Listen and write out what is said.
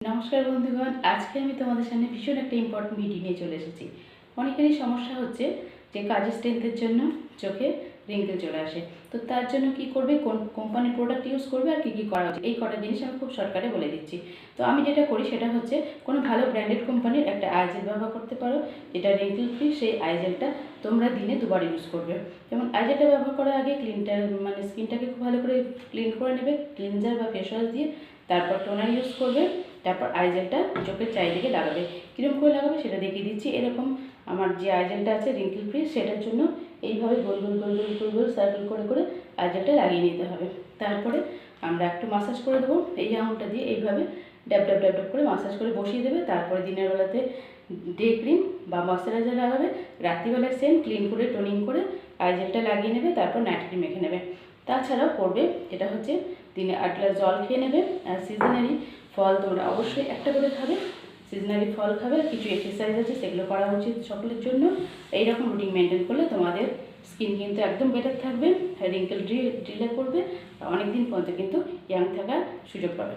নমস্কার বন্ধুগণ, আজকে আমি তোমাদের সামনে ভীষণ একটা ইম্পর্টেন্ট ভিডিও নিয়ে চলে এসেছি। অনেকেরই সমস্যা হচ্ছে যে কাজের স্ট্রেংথের জন্য চোখে রিঙ্কেল চলে আসে। তো তার জন্য কি করবে, কোন কোম্পানির প্রোডাক্ট ইউজ করবে আর কী করা উচিত, এই কটা জিনিস আমি খুব শর্টকাটে বলে দিচ্ছি। তো আমি যেটা করি সেটা হচ্ছে কোনো ভালো ব্র্যান্ডেড কোম্পানির একটা আই জেল ব্যবহার করতে পারো, যেটা রিঙ্কেল ফ্রি। সেই আই জেলটা তোমরা দিনে দুবার ইউজ করবে। যেমন আই জেলটা ব্যবহার করার আগে স্কিনটাকে খুব ভালো করে ক্লিন করে নেবে ক্লিনজার বা ফেস ওয়াশ দিয়ে। তারপর টোনার ইউজ করবে, তারপর আই জেলটা চোখের চারিদিকে লাগাবে। কীরকম করে লাগাবে সেটা দেখিয়ে দিচ্ছি। এরকম আমার যে আই জেলটা আছে রিঙ্কেল ফ্রি, সেটার জন্য এইভাবে গোল গোল গোল গোল গোল গোল সার্কেল করে করে আই জেলটা লাগিয়ে নিতে হবে। তারপরে আমরা একটু মাসাজ করে দেবো এই আঙুলটা দিয়ে, এইভাবে ড্যাব ড্যাব ড্যাব ড্যাব করে মাসাজ করে বসিয়ে দেবে। তারপরে দিনের বেলাতে ডে ক্রিম বা ময়শ্চারাইজার লাগাবে, রাত্রিবেলায় সেম ক্লিন করে টোনিং করে আই জেলটা লাগিয়ে নেবে। তারপর নাইট ক্রিম মেখে নেবে। তাছাড়াও করবে যেটা হচ্ছে দিনে 8 গ্লাস জল খেয়ে নেবে। আর সিজনারি ফল তোমরা অবশ্যই একটা করে খাবে। সিজনারি ফল খাবে, কিছু এক্সারসাইজ আছে সেগুলো করা উচিত সকলের জন্য। এইরকম রুটিন মেনটেন করলে তোমাদের স্কিন কিন্তু একদম বেটার থাকবে, রিঙ্কেল ডিলে করবে, অনেক দিন পর্যন্ত কিন্তু ইয়াং থাকার সুযোগ পাবে।